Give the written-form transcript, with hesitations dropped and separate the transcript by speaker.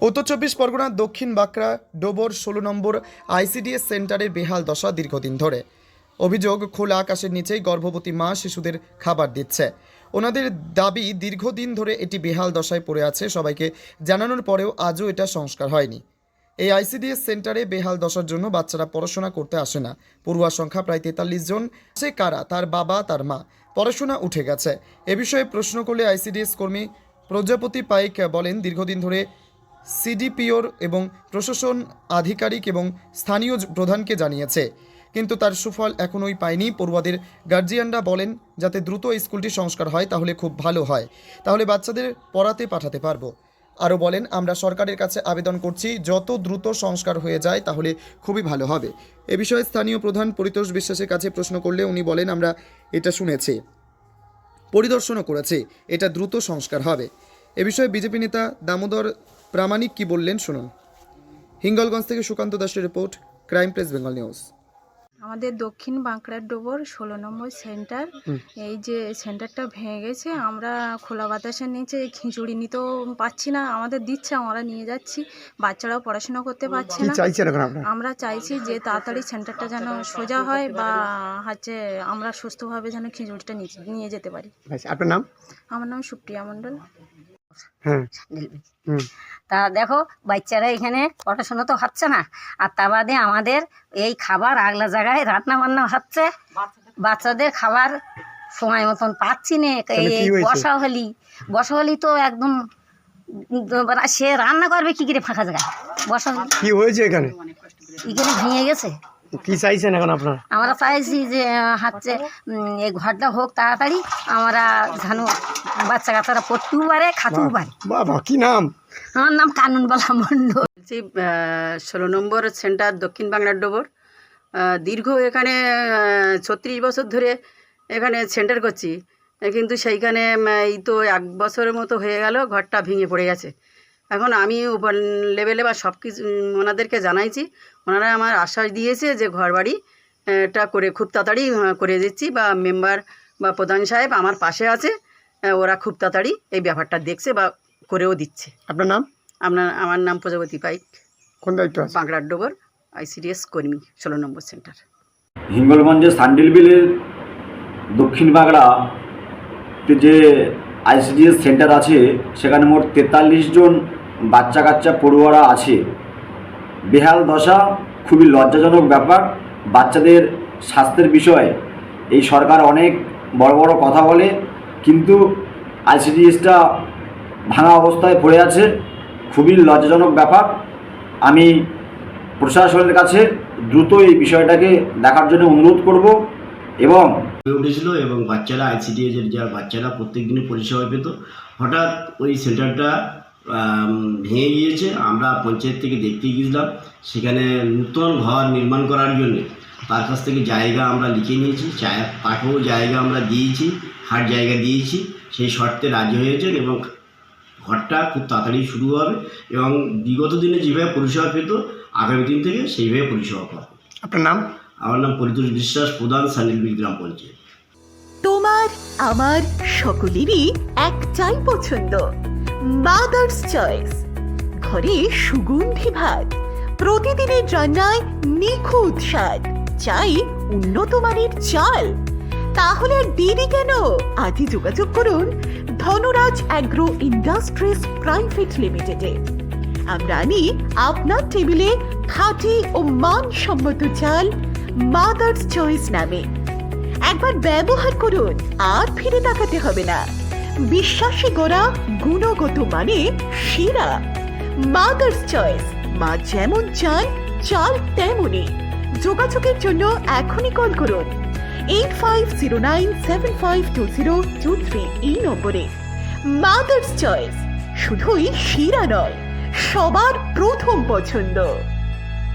Speaker 1: উত্তর চব্বিশ পরগনা দক্ষিণ বাঁকড়া ডোবর 16 নম্বর আইসিডিএস সেন্টারের বেহাল দশা দীর্ঘদিন ধরে। অভিযোগ, খোলা আকাশের নিচেই গর্ভবতী মা শিশুদের খাবার দিচ্ছে। ওনাদের দাবি, দীর্ঘদিন ধরে এটি বেহাল দশায় পড়ে আছে। সবাইকে জানানোর পরেও আজও এটা সংস্কার হয়নি। এই আইসিডিএস সেন্টারে বেহাল দশার জন্য বাচ্চারা পড়াশোনা করতে আসে না। পড়ুয়ার সংখ্যা প্রায় 43 জন। সে কারা? তার বাবা, তার মা। পড়াশোনা উঠে গেছে। এ বিষয়ে প্রশ্ন করলে আইসিডিএস কর্মী প্রজাপতি পাইক বলেন, দীর্ঘদিন ধরে সিডিপিওর এবং প্রশাসন আধিকারিক এবং স্থানীয় প্রধানকে জানিয়েছে, কিন্তু তার সুফল এখনোই পায়নি। পড়ুয়াদের গার্জিয়ানরা বলেন, যাতে দ্রুত এই স্কুলটি সংস্কার হয় তাহলে খুব ভালো হয়, তাহলে বাচ্চাদের পড়াতে পাঠাতে পারবো। আরও বলেন, আমরা সরকারের কাছে আবেদন করছি, যত দ্রুত সংস্কার হয়ে যায় তাহলে খুবই ভালো হবে। এ বিষয়ে স্থানীয় প্রধান পরিতোষ বিশ্বাসের কাছে প্রশ্ন করলে উনি বলেন, আমরা এটা শুনেছি, পরিদর্শনও করেছি, এটা দ্রুত সংস্কার হবে। এ বিষয়ে বিজেপি নেতা দামোদর প্রামাণিক কি বললেন শুনুন। হিঙ্গলগঞ্জ থেকে সুকান্ত দাসের report, crime press Bengal news.
Speaker 2: আমাদের দক্ষিণ বাঁকড়ার ডোবর 16 নম্বর সেন্টার, এই যে সেন্টারটা ভেঙে গেছে। আমরা খোলা বাতাসের নিচে খিচুড়ি নিতেও পাচ্ছি না, আমাদের দিচ্ছে, আমরা নিয়ে যাচ্ছি, বাচ্চারাও পড়াশোনা করতে পারছে না। আমরা চাইছি যে তাড়াতাড়ি সেন্টারটা যেন সোজা হয় বা আমরা সুস্থভাবে যেন খিচুড়িটা নিয়ে যেতে পারি।
Speaker 3: আপনার নাম?
Speaker 2: আমার নাম সুপ্রিয়া মণ্ডল।
Speaker 4: তা দেখো, বাচ্চারা এখানে পড়াশোনা তো হচ্ছে না, আর তা বাদে আমাদের এই খাবার আগলা জায়গায় রান্না বান্না হচ্ছে, বাচ্চাদের খাবার সময় মতন পাচ্ছি না। এই বসা হলি তো একদম সে রান্না করবে কি করে ফাঁকা জায়গায়? বসা
Speaker 3: কি হয়েছে এখানে?
Speaker 4: এখানে ভেঙে গেছে।
Speaker 3: কি চাইছেন এখন আপনারা? আমরা
Speaker 4: চাইছি যে এই ঘরটা হোক তাড়াতাড়ি, আমরা যেন বাচ্চা কাচ্চারা পড়তেও পারে, খাতেও পারে।
Speaker 3: বাবা, কি নাম?
Speaker 4: আমার নাম কানুনবালা মণ্ডল।
Speaker 5: 16 নম্বর সেন্টার দক্ষিণ বাংলার ডোবর। দীর্ঘ এখানে 36 বছর ধরে এখানে সেন্টার করছি, কিন্তু সেইখানে এই তো 1 বছরের মতো হয়ে গেল ঘরটা ভেঙে পড়ে গেছে। এখন আমি উপর লেভেলে বা সব কিছু ওনাদেরকে জানাইছি, ওনারা আমার আশ্বাস দিয়েছে যে ঘর বাড়িটা করে খুব তাড়াতাড়ি করে দিচ্ছি, বা মেম্বার বা প্রধান সাহেব আমার পাশে আছে, ওরা খুব তাড়াতাড়ি এই ব্যাপারটা দেখছে বা করেও দিচ্ছে।
Speaker 3: আপনার নাম?
Speaker 5: আমার নাম প্রজাপতি পাইক,
Speaker 3: কোন দায়িত্ব?
Speaker 5: বাঁকড়ার ডোবর আইসিডিএস কর্মী, 16 নম্বর সেন্টার।
Speaker 6: হিঙ্গলগঞ্জের সান্ডিলবিলের দক্ষিণ বাঁকড়াতে যে আইসিডিএস সেন্টার আছে, সেখানে মোট 43 জন বাচ্চা কাচ্চা পড়ুয়ারা আছে। বেহাল দশা, খুবই লজ্জাজনক ব্যাপার। বাচ্চাদের স্বাস্থ্যের বিষয়ে এই সরকার অনেক বড় বড় কথা বলে, কিন্তু আইসিডিএসটা ভাঙা অবস্থায় পড়ে আছে। খুবই লজ্জাজনক ব্যাপার। আমি প্রশাসনের কাছে দ্রুত এই বিষয়টাকে দেখার জন্য অনুরোধ করব। এবং
Speaker 7: উঠেছিল এবং বাচ্চারা আইসিডিএসের যারা বাচ্চারা প্রত্যেক দিনই পরিষেবা পেত, হঠাৎ ওই সেন্টারটা ভেঙে গিয়েছে। আমরা পঞ্চায়েত থেকে দেখতে গিয়েছিলাম, সেখানে নূতন ঘর নির্মাণ করার জন্য তার কাছ থেকে জায়গা আমরা লিখে নিয়েছি, কাঠও জায়গা আমরা দিয়েছি, হাট জায়গা দিয়েছি, সেই শর্তে রাজি হয়েছেন এবং ঘরটা খুব তাড়াতাড়ি শুরু হবে এবং বিগত দিনে যেভাবে পরিষেবা পেত আগামী দিন থেকে সেইভাবে পরিষেবা পাবে।
Speaker 3: আপনার নাম?
Speaker 7: আমার নাম পরিতোষ বিশ্বাস, প্রধান সান্ডিলবিল গ্রাম পঞ্চায়েত।
Speaker 8: তোমার আমার সকলেরই একটাই পছন্দ, মাদার্স চয়েস। ঘরে সুগন্ধি ভাত, প্রতিদিনের রান্নায় নিখুঁত স্বাদ, চাই উন্নত মানের চাল। তাহলে আর দেরি কেন? আজই যোগাযোগ করুন ধনরাজ অ্যাগ্রো ইন্ডাস্ট্রিজ প্রাইভেট লিমিটেডে। আমরা আনি আপনার টেবিলে খাঁটি ও মানসম্মত চাল মাদার্স চয়েস নামে। একবার ব্যবহার করুন, আর ফিরে তাকাতে হবে না। বিশ্বাসী গোড়া, গুণগত মানে সেরা। মাদার্স চয়েস, মা যেমন চান চাল তেমনই। যোগাযোগের জন্য এখনই কল করুন 8509752023 এই নম্বরে। মাদার্স চয়েস শুধুই সেরা নয়, সবার প্রথম পছন্দ।